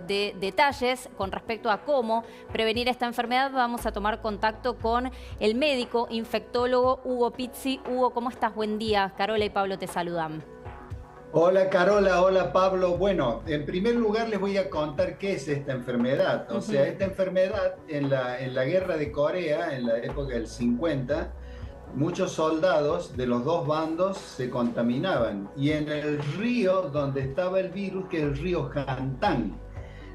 de detalles con respecto a cómo prevenir esta enfermedad, vamos a tomar contacto con el médico infectólogo Hugo Pizzi. Hugo, ¿cómo estás? Buen día. Carola y Pablo te saludan. Hola Carola, hola Pablo. Bueno, en primer lugar les voy a contar qué es esta enfermedad. O sea, esta enfermedad en la guerra de Corea, en la época del 50, muchos soldados de los dos bandos se contaminaban. Y en el río donde estaba el virus, que es el río Hantan.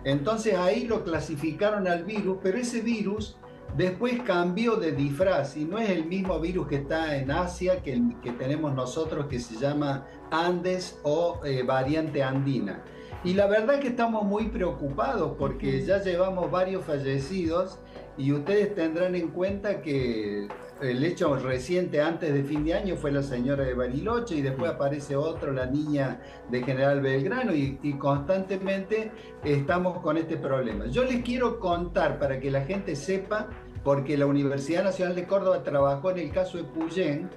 Entonces ahí lo clasificaron al virus, pero ese virus después cambió de disfraz y no es el mismo virus que está en Asia que el que tenemos nosotros, que se llama Andes o variante andina. Y la verdad que estamos muy preocupados porque ya llevamos varios fallecidos y ustedes tendrán en cuenta que el hecho reciente antes de fin de año fue la señora de Bariloche y después aparece otro, la niña de General Belgrano y constantemente estamos con este problema. Yo les quiero contar para que la gente sepa, porque la Universidad Nacional de Córdoba trabajó en el caso de Puyén,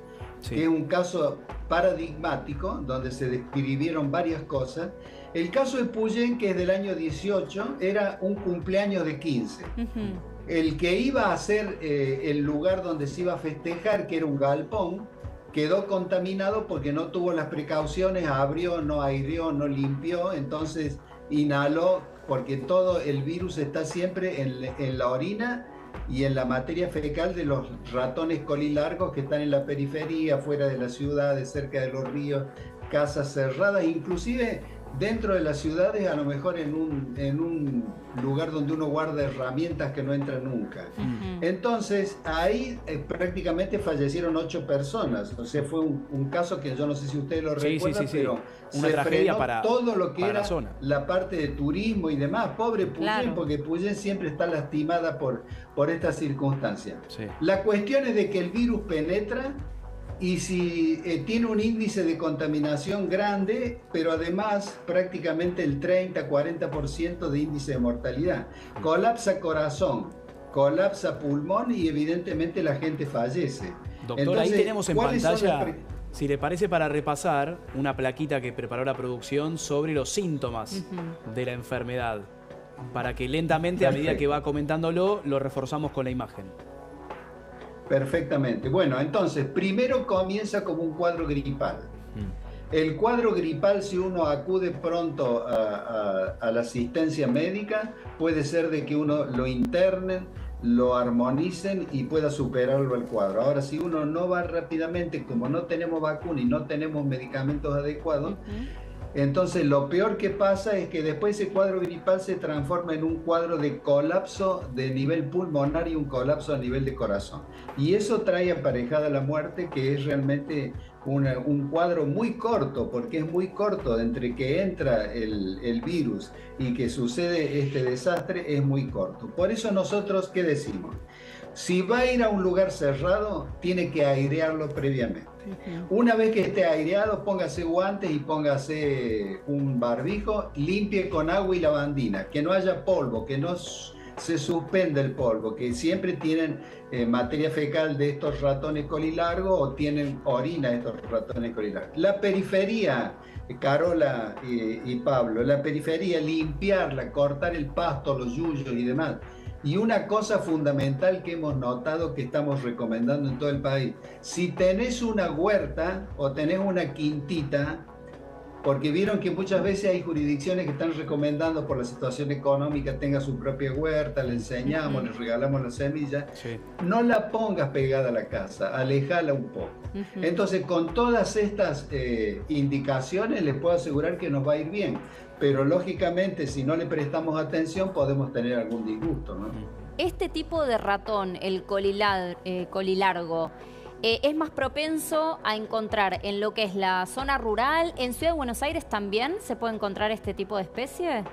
que es un caso paradigmático donde se describieron varias cosas. El caso de Puyén, que es del año 18, era un cumpleaños de 15. El que iba a ser el lugar donde se iba a festejar, que era un galpón, quedó contaminado porque no tuvo las precauciones, abrió, no aireó, no limpió, entonces inhaló, porque todo el virus está siempre en la orina y en la materia fecal de los ratones colilargos que están en la periferia, fuera de las ciudades, cerca de los ríos, casas cerradas, inclusive dentro de las ciudades, a lo mejor en un lugar donde uno guarda herramientas que no entran nunca. Entonces, ahí prácticamente fallecieron 8 personas. O sea, fue un caso que yo no sé si ustedes lo recuerdan, pero una se tragedia frenó todo lo que era la parte de turismo y demás. Pobre Puyén, porque Puyén siempre está lastimada por estas circunstancias. La cuestión es de que el virus penetra y si tiene un índice de contaminación grande, pero además prácticamente el 30-40% de índice de mortalidad. Colapsa corazón, colapsa pulmón y evidentemente la gente fallece. Doctor, entonces, ahí tenemos en pantalla, si le parece, para repasar, una plaquita que preparó la producción sobre los síntomas de la enfermedad, para que lentamente, a medida que va comentándolo, lo reforzamos con la imagen. Perfectamente. Bueno, entonces, primero comienza como un cuadro gripal. El cuadro gripal, si uno acude pronto a la asistencia médica, puede ser de que uno lo internen, lo armonicen y pueda superarlo el cuadro. Ahora, si uno no va rápidamente, como no tenemos vacuna y no tenemos medicamentos adecuados, entonces lo peor que pasa es que después ese cuadro gripal se transforma en un cuadro de colapso de nivel pulmonar y un colapso a nivel de corazón. Y eso trae aparejada la muerte, que es realmente un cuadro muy corto, porque es muy corto entre que entra el virus y que sucede este desastre, es muy corto. Por eso nosotros, ¿qué decimos? Si va a ir a un lugar cerrado, tiene que airearlo previamente. Una vez que esté aireado, póngase guantes y póngase un barbijo, limpie con agua y lavandina, que no haya polvo, que no se suspenda el polvo, que siempre tienen materia fecal de estos ratones colilargos o tienen orina de estos ratones colilargos. La periferia, Carola y Pablo, la periferia, limpiarla, cortar el pasto, los yuyos y demás. Y una cosa fundamental que hemos notado que estamos recomendando en todo el país, si tenés una huerta o tenés una quintita, porque vieron que muchas veces hay jurisdicciones que están recomendando por la situación económica tenga su propia huerta, le enseñamos, le regalamos las semillas, no la pongas pegada a la casa, alejala un poco. Entonces, con todas estas indicaciones les puedo asegurar que nos va a ir bien, pero lógicamente si no le prestamos atención podemos tener algún disgusto, ¿no? Este tipo de ratón, el colilargo, ¿es más propenso a encontrar en lo que es la zona rural? ¿En Ciudad de Buenos Aires también se puede encontrar este tipo de especie?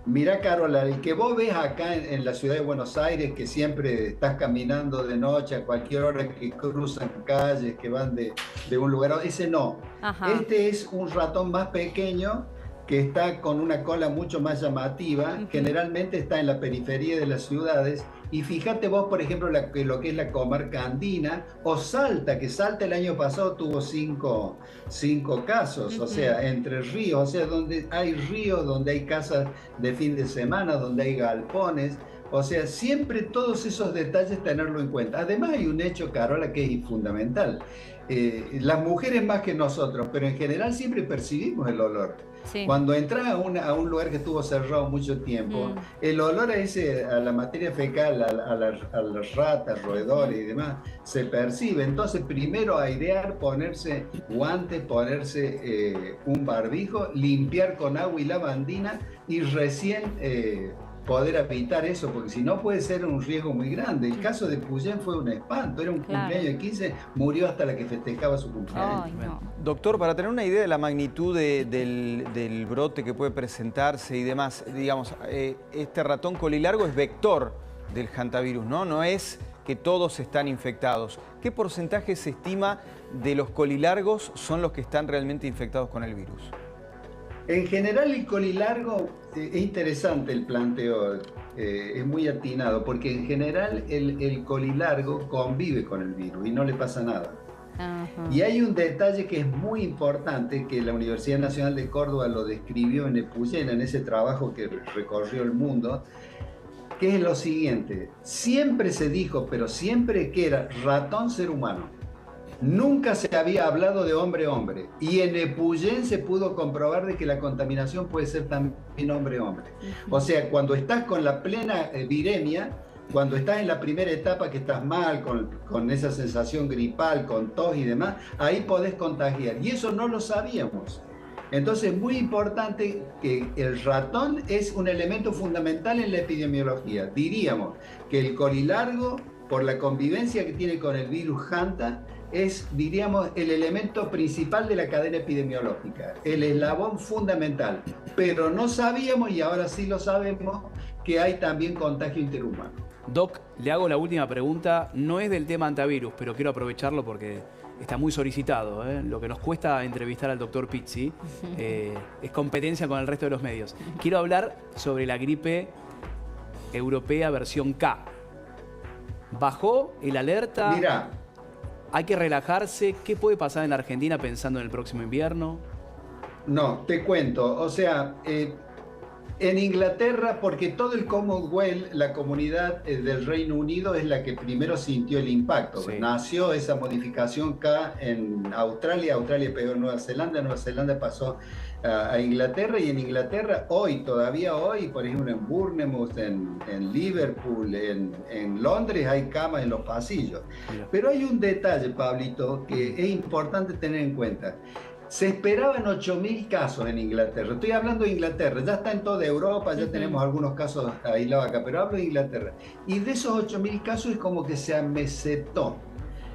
Mirá, Carola, el que vos ves acá en la ciudad de Buenos Aires, que siempre estás caminando de noche a cualquier hora, que cruzan calles, que van de un lugar a otro, ese no. Este es un ratón más pequeño, que está con una cola mucho más llamativa, generalmente está en la periferia de las ciudades. Y fíjate vos, por ejemplo, lo que es la comarca andina, o Salta, que Salta el año pasado tuvo cinco casos, o sea, Entre Ríos, o sea, donde hay ríos, donde hay casas de fin de semana, donde hay galpones. O sea, siempre todos esos detalles tenerlo en cuenta. Además hay un hecho, Carola, que es fundamental. Las mujeres más que nosotros, pero en general siempre percibimos el olor. Sí. Cuando entras a un lugar que estuvo cerrado mucho tiempo, el olor a la materia fecal, a las ratas, roedores y demás, se percibe. Entonces, primero airear, ponerse guantes, ponerse un barbijo, limpiar con agua y lavandina y recién poder evitar eso, porque si no puede ser un riesgo muy grande. El caso de Puyén fue un espanto, era un cumpleaños de 15, murió hasta la que festejaba su cumpleaños. Ay, no. Doctor, para tener una idea de la magnitud del brote que puede presentarse y demás, digamos, este ratón colilargo es vector del hantavirus, ¿no? No es que todos están infectados. ¿Qué porcentaje se estima de los colilargos son los que están realmente infectados con el virus? En general el colilargo, es interesante el planteo, es muy atinado, porque en general el colilargo convive con el virus y no le pasa nada. Y hay un detalle que es muy importante, que la Universidad Nacional de Córdoba lo describió en Epuyén, en ese trabajo que recorrió el mundo, que es lo siguiente: siempre se dijo, pero siempre, que era ratón ser humano. Nunca se había hablado de hombre-hombre, y en Epuyén se pudo comprobar de que la contaminación puede ser también hombre-hombre. O sea, cuando estás con la plena viremia, cuando estás en la primera etapa que estás mal, con esa sensación gripal, con tos y demás, ahí podés contagiar, y eso no lo sabíamos. Entonces es muy importante que el ratón es un elemento fundamental en la epidemiología. Diríamos que el colilargo, por la convivencia que tiene con el virus Hanta, es, diríamos, el elemento principal de la cadena epidemiológica, el eslabón fundamental. Pero no sabíamos, y ahora sí lo sabemos, que hay también contagio interhumano. Doc, le hago la última pregunta. No es del tema antivirus, pero quiero aprovecharlo porque está muy solicitado, ¿eh? Lo que nos cuesta entrevistar al doctor Pizzi es competencia con el resto de los medios. Quiero hablar sobre la gripe europea versión K. ¿Bajó el alerta? Mirá, ¿Hay que relajarse? ¿Qué puede pasar en la Argentina pensando en el próximo invierno? no, te cuento. O sea, en Inglaterra, porque todo el Commonwealth, la comunidad del Reino Unido, es la que primero sintió el impacto. Sí. Nació esa modificación K en Australia, Australia pegó en Nueva Zelanda pasó a Inglaterra, y en Inglaterra todavía hoy, por ejemplo en Bournemouth, en Liverpool, en Londres, hay camas en los pasillos. Mira. Pero hay un detalle, Pablito, que es importante tener en cuenta. Se esperaban 8.000 casos en Inglaterra. Estoy hablando de Inglaterra, ya está en toda Europa, ya tenemos algunos casos aislados acá, pero hablo de Inglaterra. Y de esos 8.000 casos es como que se amesetó.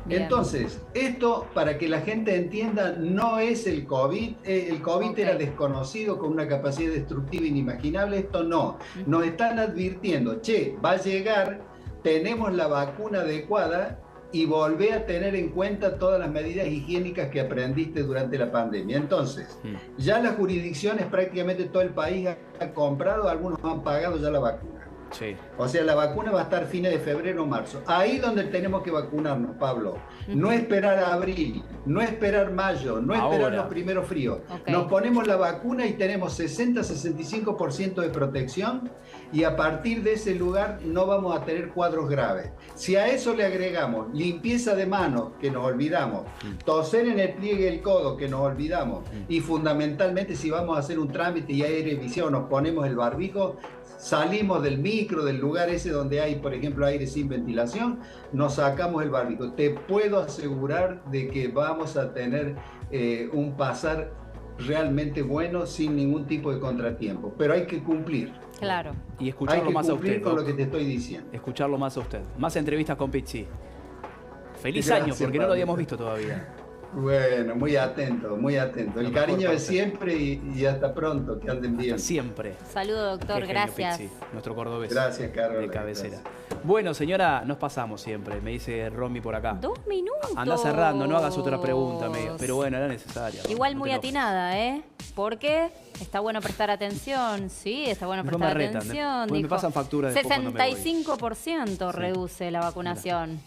Bien. Entonces, esto, para que la gente entienda, no es el COVID. El COVID era desconocido, con una capacidad destructiva inimaginable. Esto no. Nos están advirtiendo, che, va a llegar, tenemos la vacuna adecuada, y volvé a tener en cuenta todas las medidas higiénicas que aprendiste durante la pandemia. Entonces, ya las jurisdicciones, prácticamente todo el país ha comprado, algunos han pagado ya la vacuna. Sí. O sea, la vacuna va a estar fines de febrero o marzo. Ahí donde tenemos que vacunarnos, Pablo. No esperar a abril, no esperar mayo, no esperar los primeros fríos. Nos ponemos la vacuna y tenemos 60-65% de protección, y a partir de ese lugar no vamos a tener cuadros graves. Si a eso le agregamos limpieza de manos, que nos olvidamos, toser en el pliegue del codo, que nos olvidamos, y fundamentalmente, si vamos a hacer un trámite y hay revisión, nos ponemos el barbijo, salimos del micro, del lugar ese donde hay, por ejemplo, aire sin ventilación, nos sacamos el barbijo. Te puedo asegurar de que vamos a tener un pasar realmente bueno, sin ningún tipo de contratiempo. Pero hay que cumplir. Claro. Y escucharlo más a usted. Hay que cumplir con lo que te estoy diciendo. Escucharlo más a usted. Más entrevistas con Pizzi. Feliz Gracias, año, porque no lo habíamos visto todavía. Bueno, muy atento, muy atento. El cariño de siempre y hasta pronto, que anden bien. Hasta siempre. Saludo, doctor, gracias. Pizzi, nuestro cordobés. Gracias, Carol. De cabecera. Gracias. Bueno, señora, nos pasamos siempre, me dice Romy por acá. 2 minutos. Anda cerrando, no hagas otra pregunta, medio. Pero bueno, era necesaria. Igual no muy atinada, ¿eh? porque está bueno prestar atención. Sí, está bueno Después prestar me retan, atención. me pasan facturas después cuando me voy. 65% reduce la vacunación.